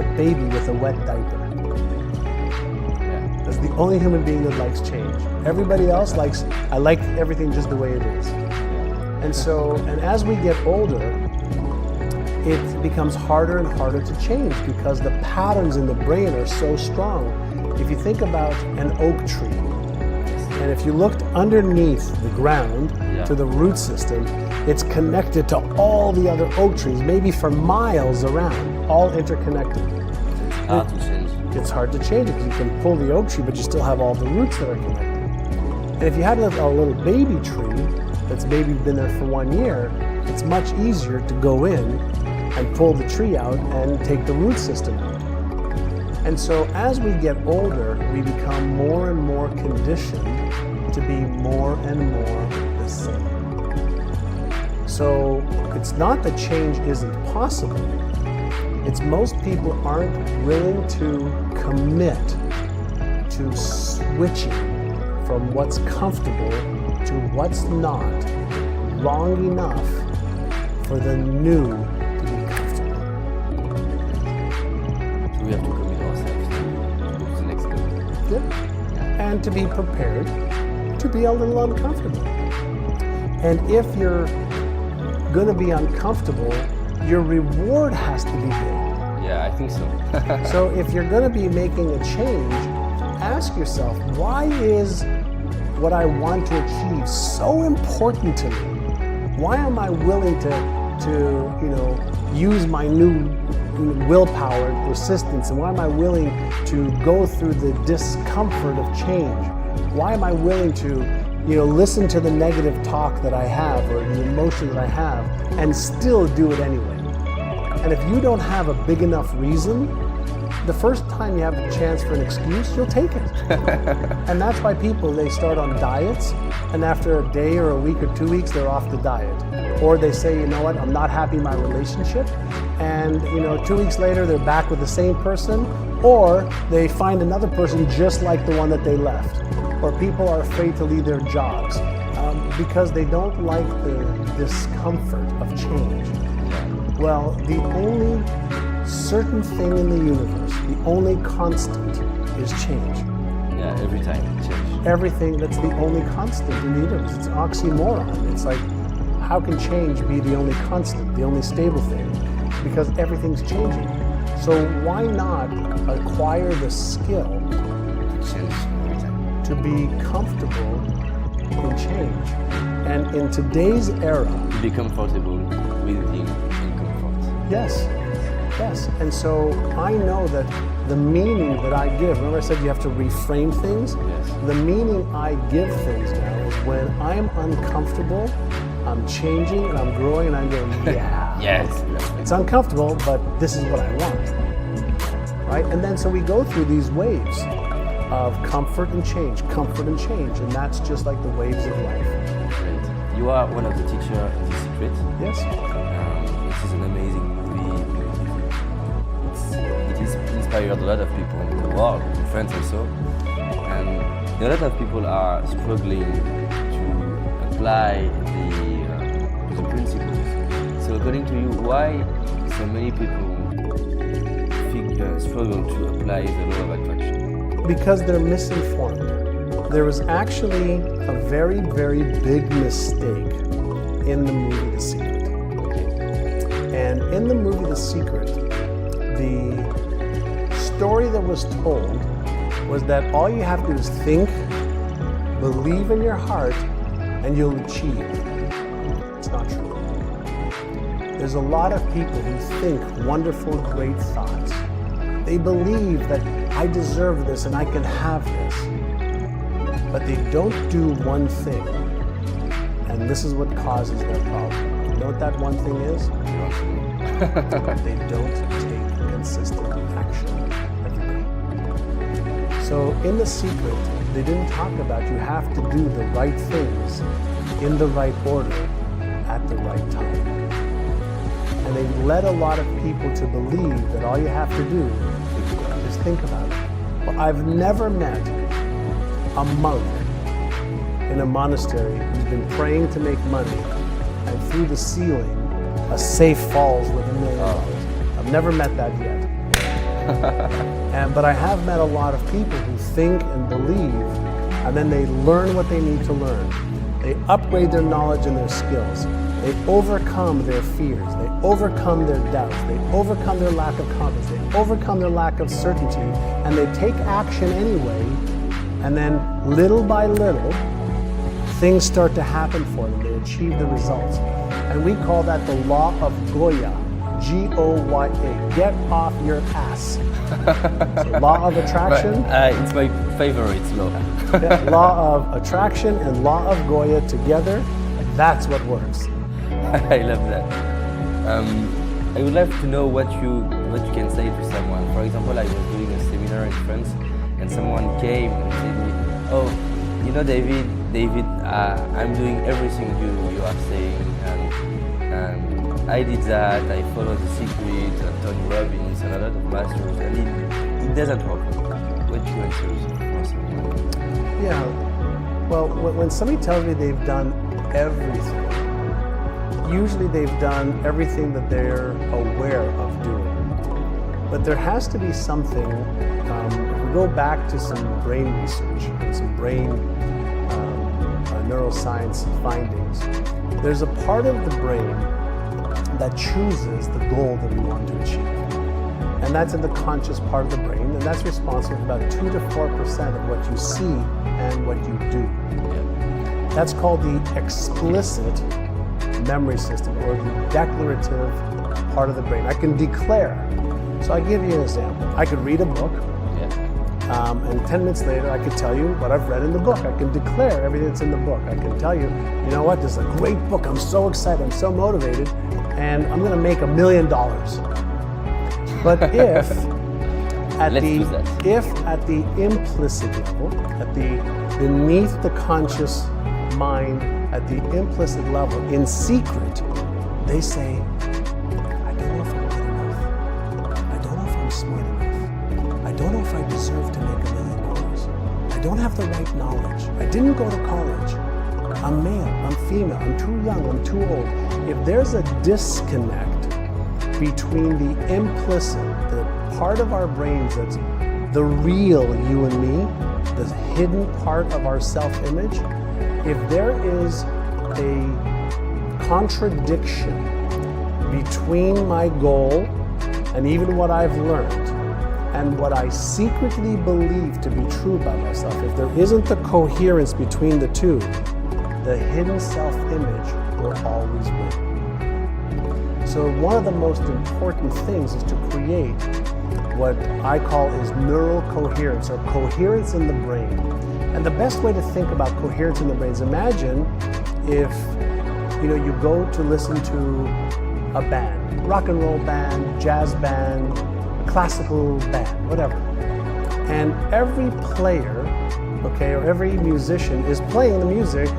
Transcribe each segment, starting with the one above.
a baby with a wet diaper. That's the only human being that likes change. Everybody else likes, I like everything just the way it is. And so, and as we get older, it becomes harder and harder to change because the patterns in the brain are so strong. If you think about an oak tree, and if you looked underneath the ground to the root system, it's connected to all the other oak trees, maybe for miles around, all interconnected. It's hard to change. It's hard to change it because you can pull the oak tree, but you still have all the roots that are connected. And if you had a little baby tree that's maybe been there for 1 year, it's much easier to go in and pull the tree out and take the root system out. And so as we get older, we become more and more conditioned to be more and more the same. So it's not that change isn't possible. It's most people aren't willing to commit to switching from what's comfortable to what's not long enough for the new to be comfortable. So we have to commit ourselves to go to the next level. Yeah. And to be prepared to be a little uncomfortable. And if you're going to be uncomfortable, your reward has to be big. Yeah, I think so. So if you're going to be making a change, ask yourself, why is what I want to achieve so important to me? Why am I willing to use my new willpower and persistence? And why am I willing to go through the discomfort of change? Why am I willing to listen to the negative talk that I have or the emotion that I have and still do it anyway? And if you don't have a big enough reason, the first time you have a chance for an excuse, you'll take it. And that's why they start on diets, and after a day or a week or 2 weeks, they're off the diet. Or they say, you know what, I'm not happy in my relationship, and 2 weeks later, they're back with the same person, or they find another person just like the one that they left. Or people are afraid to leave their jobs because they don't like the discomfort of change. Well, the only certain thing in the universe, the only constant is change. Yeah, every time change. Everything, that's the only constant in the universe. It's an oxymoron. It's like, how can change be the only constant, the only stable thing? Because everything's changing. So why not acquire the skill To change every time. to be comfortable in change? And in today's era, To be comfortable with being in comfort. yes. And so I know that the meaning that I give, remember I said you have to reframe things? Yes. The meaning I give things now is when I'm uncomfortable, I'm changing and I'm growing and I'm going, yeah. Yes. It's uncomfortable, but this is what I want. Right? And then so we go through these waves of comfort and change, and that's just like the waves of life. Great. You are one of the teachers in The Secret. Yes. This is an amazing movie. It has inspired a lot of people in the world, my friends also. And a lot of people are struggling to apply the principles. So according to you, why so many people struggle to apply the law of attraction? Because they're misinformed. There was actually a very, very big mistake in the movie The Secret. And in the movie The Secret, the story that was told was that all you have to do is think, believe in your heart, and you'll achieve. It's not true. There's a lot of people who think wonderful, great thoughts. They believe that I deserve this and I can have this. But they don't do one thing. And this is what causes their problem. You know what that one thing is? They don't take consistent action every day. So in The Secret, they didn't talk about you have to do the right things in the right order at the right time. And they led a lot of people to believe that all you have to do is think about it. Well, I've never met a monk in a monastery who's been praying to make money, and through the ceiling, a safe falls with $1 million. I've never met that yet. But I have met a lot of people who think and believe, and then they learn what they need to learn. They upgrade their knowledge and their skills. They overcome their fears. They overcome their doubts. They overcome their lack of confidence. They overcome their lack of certainty, and they take action anyway. And then little by little, things start to happen for them. They achieve the results. And we call that the law of Goya, G-O-Y-A, get off your ass. So law of attraction. It's my favorite law. Yeah, law of attraction and law of Goya together, that's what works. I love that. I would love to know what you can say to someone. For example, I was doing a seminar in France, and someone came and said to me, "Oh, you know, David, I'm doing everything you are saying, and I did that. I followed the secret, Tony Robbins, and a lot of masters, and it doesn't work." What do you answer for someone? Yeah. Well, when somebody tells me they've done everything, usually they've done everything that they're aware of doing. But there has to be something, if we go back to some brain research and some brain neuroscience findings, there's a part of the brain that chooses the goal that we want to achieve. And that's in the conscious part of the brain, and that's responsible for about 2 to 4% of what you see and what you do. That's called the explicit memory system, or the declarative part of the brain. I can declare. So I'll give you an example. I could read a book, and 10 minutes later I could tell you what I've read in the book. I can declare everything that's in the book. I can tell you, you know what, this is a great book. I'm so excited, I'm so motivated, and I'm going to make $1 million. But if at the implicit level, at the beneath the conscious mind, at the implicit level, in secret, they say, I don't know if I'm good enough. I don't know if I'm smart enough. I don't know if I deserve to make $1 million. I don't have the right knowledge. I didn't go to college. I'm male, I'm female, I'm too young, I'm too old. If there's a disconnect between the implicit, the part of our brains that's the real you and me, the hidden part of our self-image, if there is a contradiction between my goal and even what I've learned and what I secretly believe to be true about myself, if there isn't the coherence between the two, the hidden self-image will always win. So one of the most important things is to create what I call is neural coherence, or coherence in the brain. And the best way to think about coherence in the brain is, imagine if you go to listen to a band, rock and roll band, jazz band, classical band, whatever. And every player, or every musician is playing the music,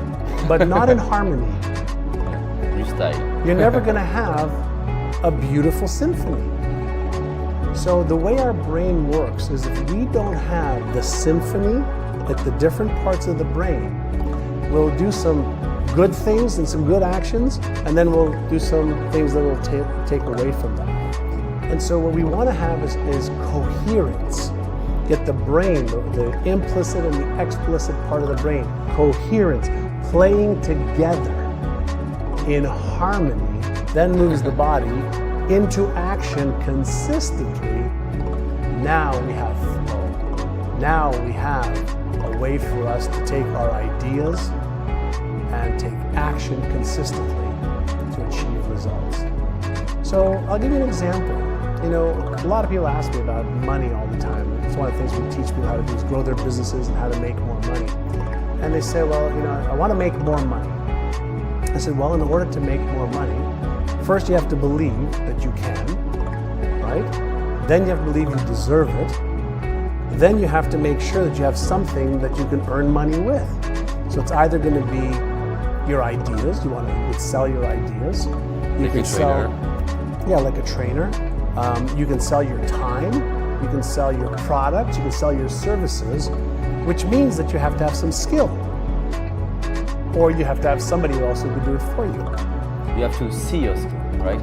but not in harmony. You're never going to have a beautiful symphony. So the way our brain works is, if we don't have the symphony at the different parts of the brain, we'll do some good things and some good actions, and then we'll do some things that will take away from that. And so what we want to have is coherence. Get the brain, the implicit and the explicit part of the brain, coherence, playing together in harmony, then moves the body into action consistently. Now we have flow. Now we have a way for us to take our ideas and take action consistently to achieve results. So I'll give you an example. A lot of people ask me about money all the time. It's one of the things we teach people how to do, is grow their businesses and how to make more money. And they say, well, I want to make more money. I said, well, in order to make more money, first you have to believe that you can, right? Then you have to believe you deserve it. Then you have to make sure that you have something that you can earn money with. So it's either going to be your ideas. You can sell your ideas. You can sell, like a trainer. You can sell your time. You can sell your products. You can sell your services, which means that you have to have some skill. Or you have to have somebody else who can do it for you. You have to see your skill, right?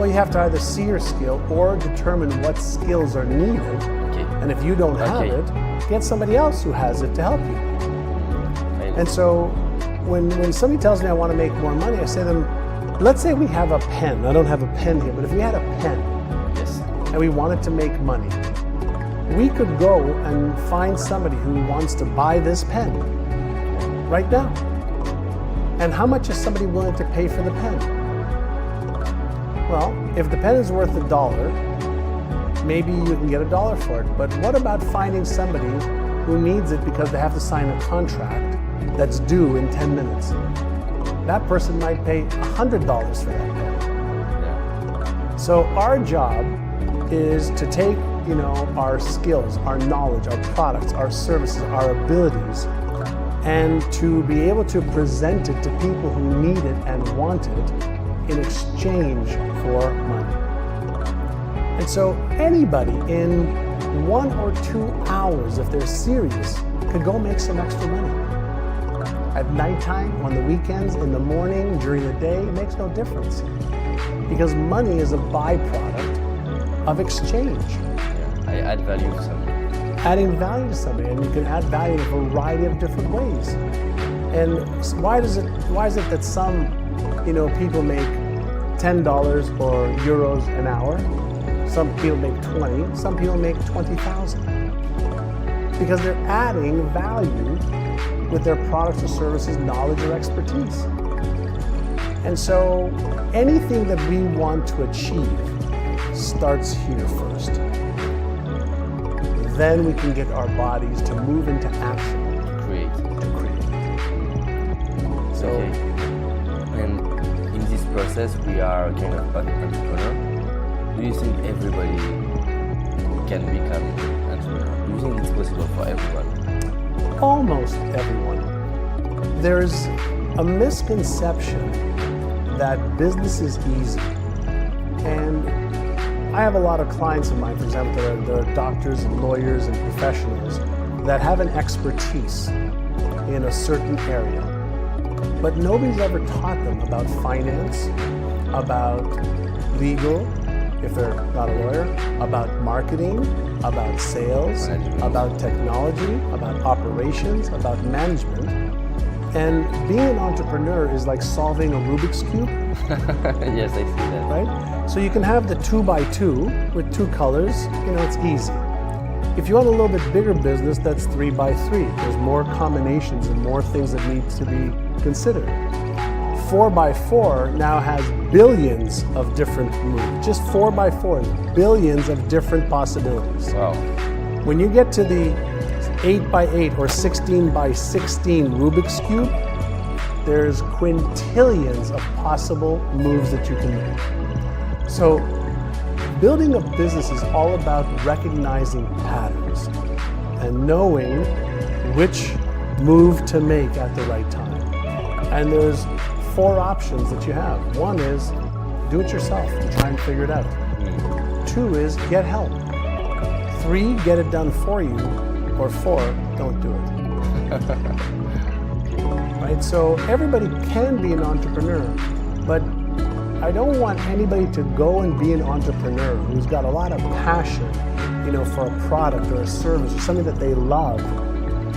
Well, you have to either see your skill or determine what skills are needed. Okay. And if you don't have it, get somebody else who has it to help you. And so when somebody tells me I want to make more money, I say to them, let's say we have a pen. I don't have a pen here, but if we had a pen and we wanted to make money, we could go and find somebody who wants to buy this pen right now. And how much is somebody willing to pay for the pen? Well, if the pen is worth $1, maybe you can get $1 for it. But what about finding somebody who needs it because they have to sign a contract that's due in 10 minutes? That person might pay $100 for that pen. Yeah. So our job is to take, our skills, our knowledge, our products, our services, our abilities, and to be able to present it to people who need it and want it in exchange for money. And so anybody in 1 or 2 hours, if they're serious, could go make some extra money. At nighttime, on the weekends, in the morning, during the day, it makes no difference. Because money is a byproduct of exchange. I add value to somebody. Adding value to somebody, and you can add value in a variety of different ways. And why is it that some, people make $10 or euros an hour? Some people make 20, some people make 20,000. Because they're adding value with their products or services, knowledge or expertise. And so anything that we want to achieve starts here first. Then we can get our bodies to move into action. To create. So, and in this process, we are kind of an entrepreneur. Do you think everybody can become an entrepreneur? Do you think it's possible for everyone? Almost everyone. There's a misconception that business is easy. And I have a lot of clients of mine, for example, that are doctors and lawyers and professionals that have an expertise in a certain area. But nobody's ever taught them about finance, about legal, if they're not a lawyer, about marketing, about sales, about technology, about operations, about management. And being an entrepreneur is like solving a Rubik's Cube. Yes, I see that. Right? So you can have the 2x2 with 2 colors, it's easy. If you want a little bit bigger business, that's 3x3. There's more combinations and more things that need to be considered. 4x4 now has billions of different moves. Just 4x4 is billions of different possibilities. Wow. When you get to the 8x8 or 16x16 Rubik's Cube, there's quintillions of possible moves that you can make. So building a business is all about recognizing patterns and knowing which move to make at the right time. And there's 4 options that you have. 1 is do it yourself and try and figure it out. 2 is get help. 3, get it done for you. Or 4, don't do it. Right? So everybody can be an entrepreneur, but I don't want anybody to go and be an entrepreneur who's got a lot of passion, for a product or a service or something that they love,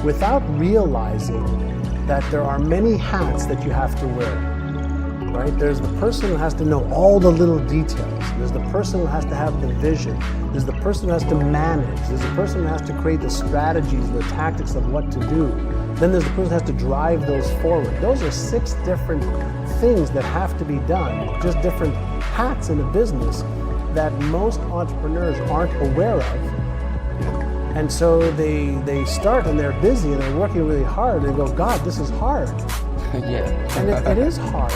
without realizing that there are many hats that you have to wear. Right? There's the person who has to know all the little details. There's the person who has to have the vision. There's the person who has to manage. There's the person who has to create the strategies, the tactics of what to do. Then there's the person who has to drive those forward. Those are 6 different things that have to be done, just different hats in a business that most entrepreneurs aren't aware of. And so they start and they're busy and they're working really hard and they go, God, this is hard. Yeah. And it is hard.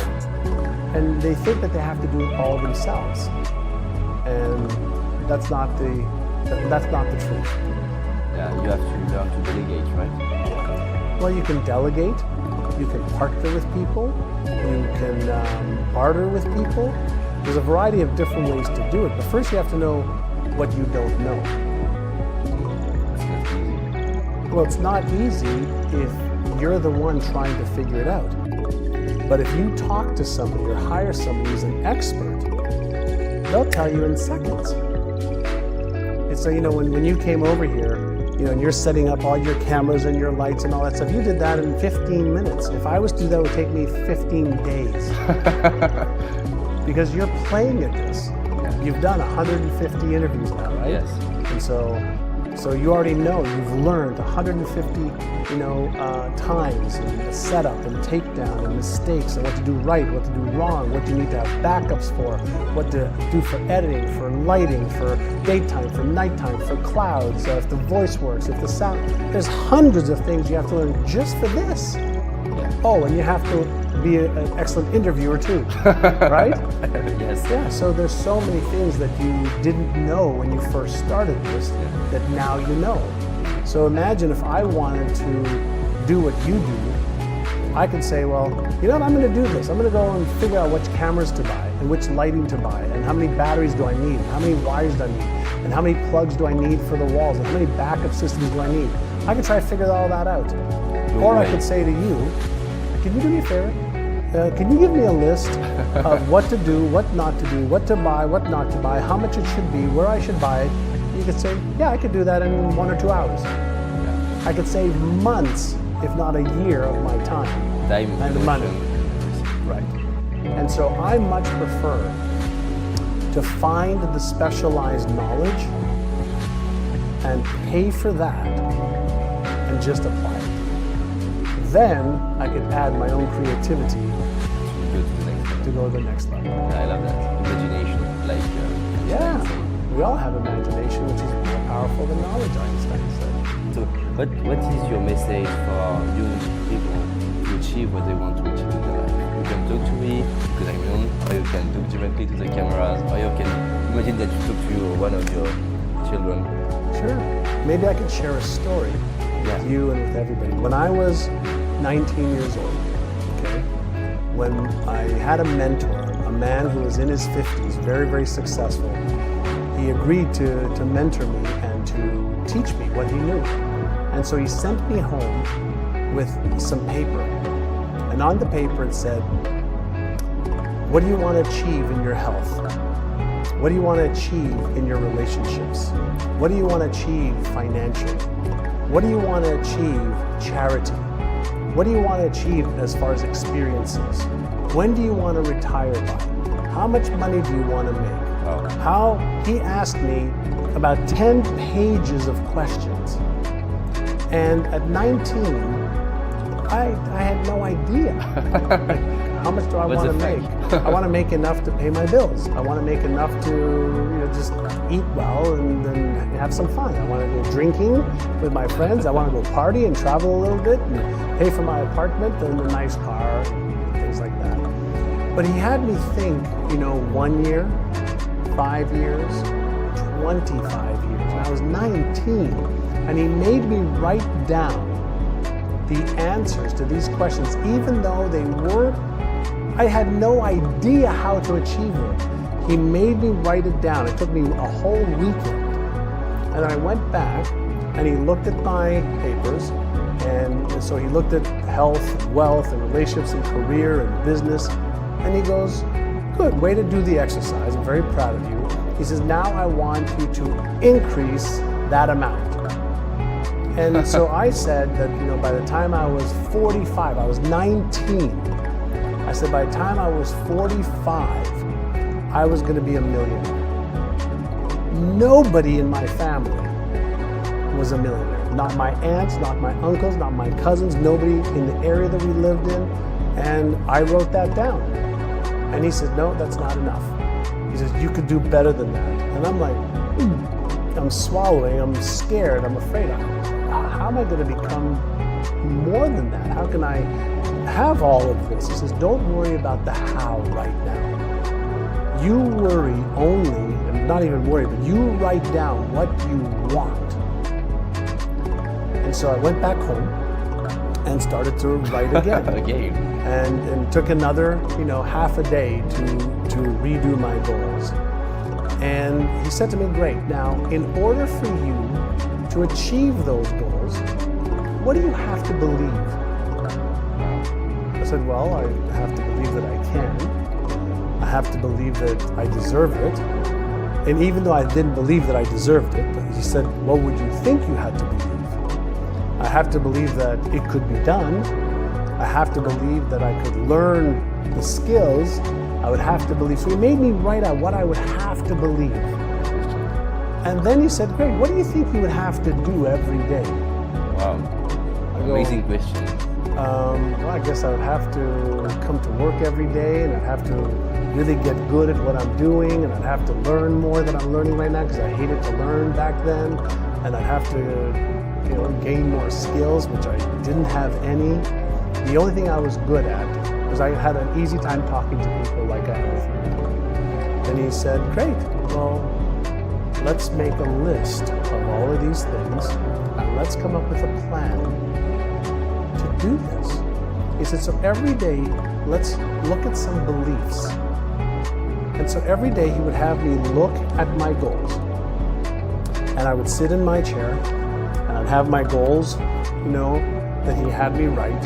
And they think that they have to do it all themselves. And that's not the truth. Yeah, you have to learn to delegate, right? Well, you can delegate, you can partner with people, you can barter with people. There's a variety of different ways to do it, but first you have to know what you don't know. Well, it's not easy if you're the one trying to figure it out. But if you talk to somebody or hire somebody who's an expert, they'll tell you in seconds. And so, when you came over here, and you're setting up all your cameras and your lights and all that stuff, you did that in 15 minutes. If I was to do that, it would take me 15 days. Because you're playing at this. Yeah. You've done 150 interviews now, right? Yes. And so you already know, you've learned 150, times, and the setup and takedown and mistakes and what to do right, what to do wrong, what you need to have backups for, what to do for editing, for lighting, for daytime, for nighttime, for clouds, if the voice works, if the sound. There's hundreds of things you have to learn just for this. Yeah. Oh, and you have to be an excellent interviewer too, right? Yes. Yeah, so there's so many things that you didn't know when you first started this that now you know. So imagine if I wanted to do what you do, I could say, well, you know what, I'm going to do this. I'm going to go and figure out which cameras to buy and which lighting to buy and how many batteries do I need, and how many wires do I need, and how many plugs do I need for the walls, and how many backup systems do I need. I could try to figure all that out. Or I could say to you, can you do me a favor? Can you give me a list of what to do, what not to do, what to buy, what not to buy, how much it should be, where I should buy it? You could say, yeah, I could do that in 1 or 2 hours. Yeah. I could save months, if not a year, of my time and money. Right. And so I much prefer to find the specialized knowledge and pay for that and just apply it. Then I could add my own creativity to go to the next level. I love that. Imagination, yeah, we all have imagination, which is more powerful than knowledge, Einstein said. So, what is your message for young people to achieve what they want to achieve in their life? You can talk to me because I'm young, or you can talk directly to the cameras, or you can imagine that you talk to one of your children. Sure. Maybe I can share a story with you and with everybody. When I was 19 years old, okay, when I had a mentor, a man who was in his 50s, very, very successful, he agreed to mentor me and to teach me what he knew. And so he sent me home with some paper. And on the paper it said, what do you want to achieve in your health? What do you want to achieve in your relationships? What do you want to achieve financially? What do you want to achieve charity? What do you want to achieve as far as experiences? When do you want to retire by? How much money do you want to make? He asked me about 10 pages of questions. And at 19, I had no idea. How much do I want to make? I want to make enough to pay my bills. I want to make enough to just eat well and have some fun. I want to go drinking with my friends. I want to go party and travel a little bit and pay for my apartment and a nice car, things like that. But he had me think, 1 year, 5 years, 25 years. And I was 19, and he made me write down the answers to these questions, even though I had no idea how to achieve them. He made me write it down. It took me a whole weekend. And I went back and he looked at my papers. And so he looked at health, wealth, and relationships, and career, and business. And he goes, good, way to do the exercise. I'm very proud of you. He says, now I want you to increase that amount. And so I said that, by the time I was 45, I was 19. I said, by the time I was 45, I was going to be a millionaire. Nobody in my family was a millionaire. Not my aunts, not my uncles, not my cousins, nobody in the area that we lived in. And I wrote that down. And he said, no, that's not enough. He says, you could do better than that. And I'm like, I'm swallowing, I'm scared, I'm afraid. How am I going to become more than that? How can I have all of this? He says, don't worry about the how right now. You worry only, and not even worry, but you write down what you want. And so I went back home and started to write again. And took another, half a day to redo my goals. And he said to me, great, now in order for you to achieve those goals, what do you have to believe? I said, well, I have to believe that I can. I have to believe that I deserve it. And even though I didn't believe that I deserved it, he said, what would you think you had to believe? I have to believe that it could be done. I have to believe that I could learn the skills. I would have to believe. So he made me write out what I would have to believe. And then he said, Greg, what do you think you would have to do every day? Wow, amazing question. Well, I guess I would have to come to work every day, and I'd have to really get good at what I'm doing, and I'd have to learn more than I'm learning right now because I hated to learn back then, and I'd have to gain more skills, which I didn't have any. The only thing I was good at was I had an easy time talking to people like I am with you. And he said, great, well, let's make a list of all of these things, and let's come up with a plan to do this. He said, so every day, let's look at some beliefs. And so every day he would have me look at my goals. And I would sit in my chair, and I'd have my goals, that he had me write.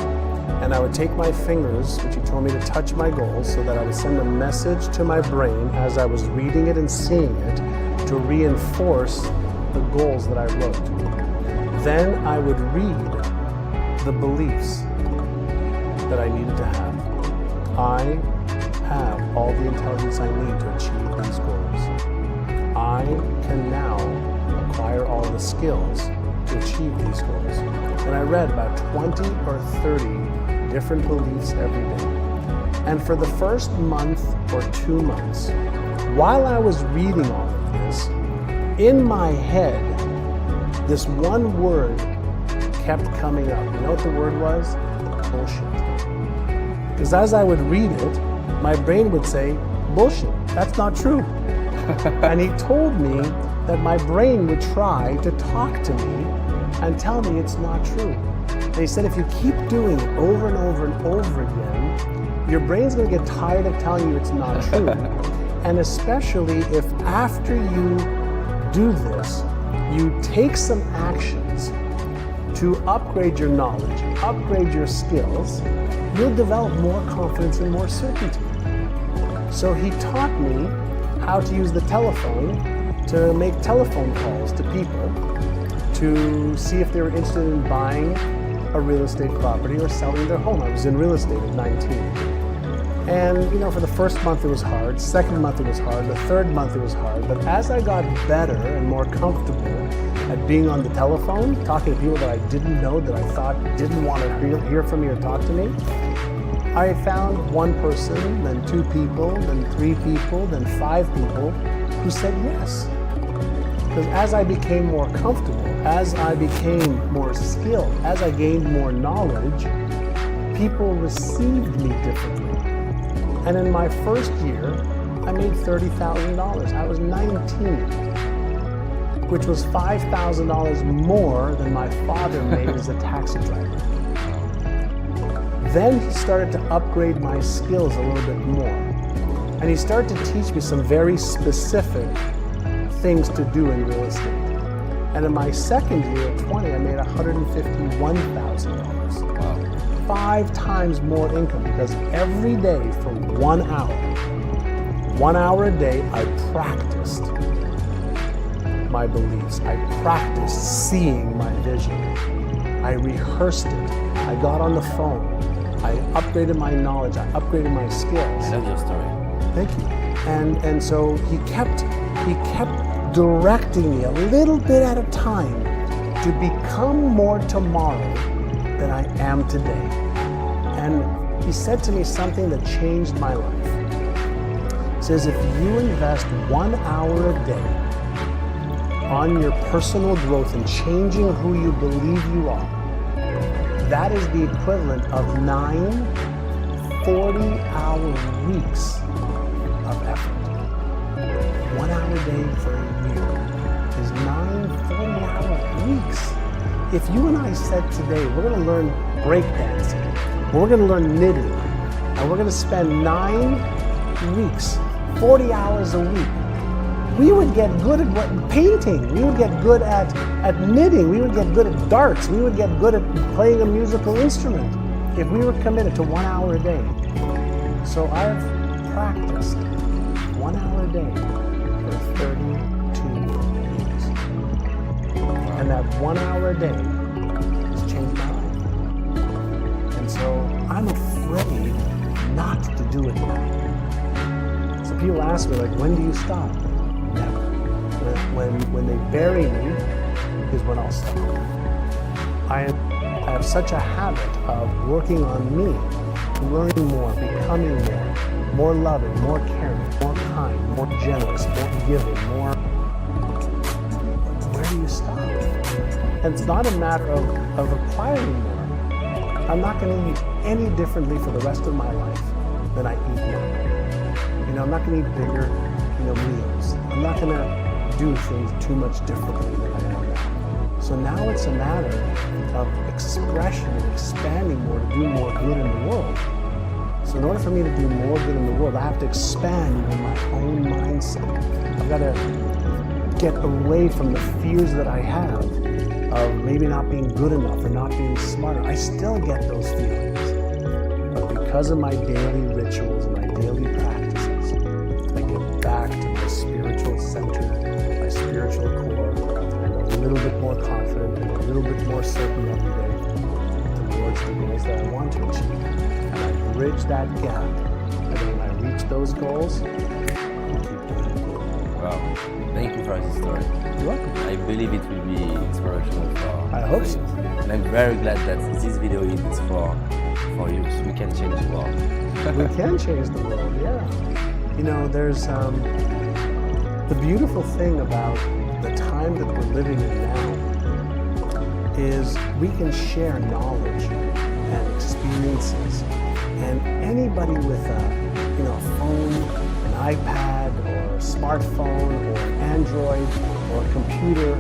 And I would take my fingers, which he told me to touch my goals, so that I would send a message to my brain as I was reading it and seeing it to reinforce the goals that I wrote. Then I would read the beliefs that I needed to have. I have all the intelligence I need to achieve these goals. I can now acquire all the skills to achieve these goals. And I read about 20 or 30 different beliefs every day. And for the first month or 2 months, while I was reading all of this, in my head, this one word kept coming up. You know what the word was? Bullshit. Because as I would read it, my brain would say, bullshit, that's not true. And he told me that my brain would try to talk to me and tell me it's not true. And he said if you keep doing it over and over and over again, your brain's going to get tired of telling you it's not true. And especially if after you do this, you take some actions to upgrade your knowledge, upgrade your skills, you'll develop more confidence and more certainty. So he taught me how to use the telephone to make telephone calls to people to see if they were interested in buying a real estate property or selling their home. I was in real estate at 19. And for the first month it was hard, second month it was hard, the third month it was hard, but as I got better and more comfortable at being on the telephone, talking to people that I didn't know, that I thought didn't want to hear from me or talk to me, I found one person, then 2 people, then 3 people, then 5 people who said yes. Because as I became more comfortable, as I became more skilled, as I gained more knowledge, people received me differently. And in my first year, I made $30,000. I was 19, which was $5,000 more than my father made as a taxi driver. Then he started to upgrade my skills a little bit more. And he started to teach me some very specific things to do in real estate. And in my second year at 20, I made $151,000. Wow. 5 times more income, because every day for 1 hour a day, I practiced my beliefs. I practiced seeing my vision. I rehearsed it. I got on the phone. I upgraded my knowledge. I upgraded my skills. I love your story. Thank you. And so he kept directing me a little bit at a time to become more tomorrow than I am today. And he said to me something that changed my life. He says, if you invest 1 hour a day on your personal growth and changing who you believe you are, that is the equivalent of 9 40-hour weeks of effort. 1 hour a day for a year is 9 40-hour weeks. If you and I said today, we're going to learn breakdancing, we're going to learn knitting, and we're going to spend 9 weeks, 40 hours a week, we would get good at painting, we would get good at knitting, we would get good at darts, we would get good at playing a musical instrument if we were committed to 1 hour a day. So I've practiced 1 hour a day for 32 years. And that 1 hour a day has changed my life. And so I'm afraid not to do it now. So people ask me, like, when do you stop? Never. When they bury me is when I'll stop. I have such a habit of working on me, learning more, becoming more loving, more caring, more kind, more generous, more giving, more. Where do you stop? And it's not a matter of acquiring more. I'm not going to eat any differently for the rest of my life than I eat now. You know, I'm not going to eat bigger, meals. I'm not going to do things too much differently than I am now. So now it's a matter of expression and expanding more to do more good in the world. So in order for me to do more good in the world, I have to expand even my own mindset. I've got to get away from the fears that I have of maybe not being good enough or not being smart enough. I still get those feelings. But because of my daily rituals and my daily practices, I get back to my spiritual center, my spiritual core, and a little bit more confident and a little bit more certain every day towards the goals that I want to achieve. And I bridge that gap. And then when I reach those goals, I keep doing it. Wow. Thank you for this story. You're welcome. I believe it will be inspirational for I hope so. And I'm very glad that this video is for you, so we can change the world. We can change the world, yeah. You know, there's the beautiful thing about the time that we're living in now is we can share knowledge and experiences, and anybody with a phone, an iPad, or a smartphone, or Android, or a computer,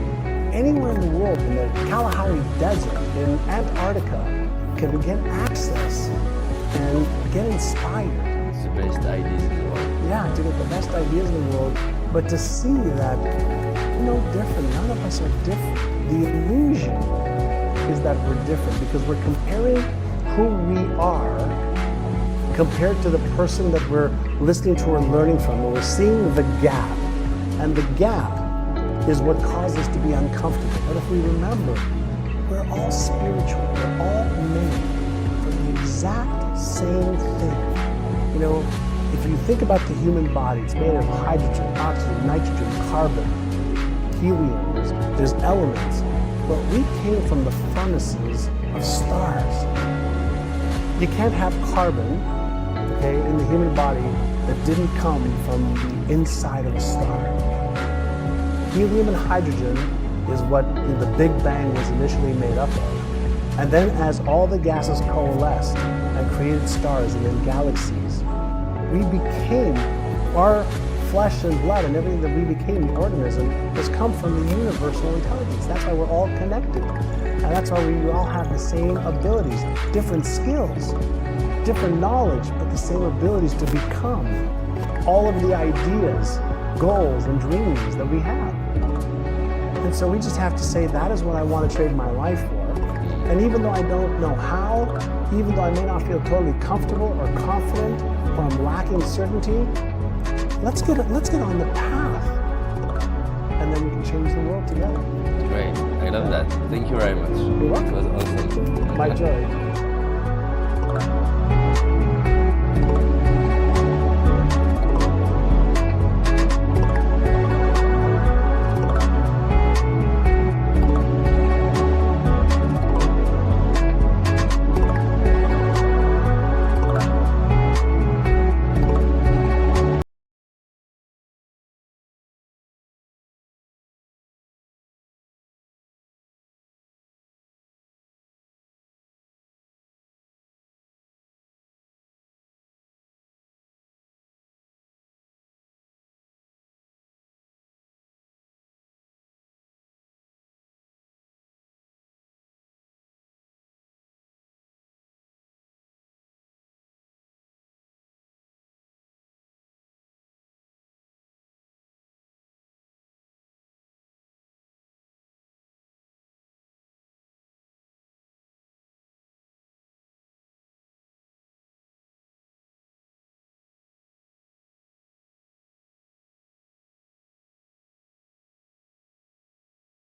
anywhere in the world, in the Kalahari Desert, in Antarctica, can get access and get inspired. It's the best ideas in the world. Yeah, to get the best ideas in the world, but to see that we're no different, none of us are different. The illusion is that we're different because we're comparing who we are compared to the person that we're listening to or learning from, and we're seeing the gap. And the gap is what causes us to be uncomfortable. But if we remember, we're all spiritual, we're all made for the exact same thing. You know, if you think about the human body, it's made of hydrogen, oxygen, nitrogen, carbon, helium, there's elements. But we came from the furnaces of stars. You can't have carbon, in the human body that didn't come from the inside of a star. Helium and hydrogen is what the Big Bang was initially made up of. And then as all the gases coalesced and created stars and then galaxies, we became, our flesh and blood and everything that we became, the organism, has come from the universal intelligence. That's why we're all connected. And that's why we all have the same abilities, different skills, different knowledge, but the same abilities to become all of the ideas, goals, and dreams that we have. And so we just have to say, that is what I want to trade my life for. And even though I don't know how, even though I may not feel totally comfortable or confident, or I'm lacking certainty, let's get on the path. And then we can change the world together. Great. I love that. Thank you very much. You're welcome. It was awesome. My joy.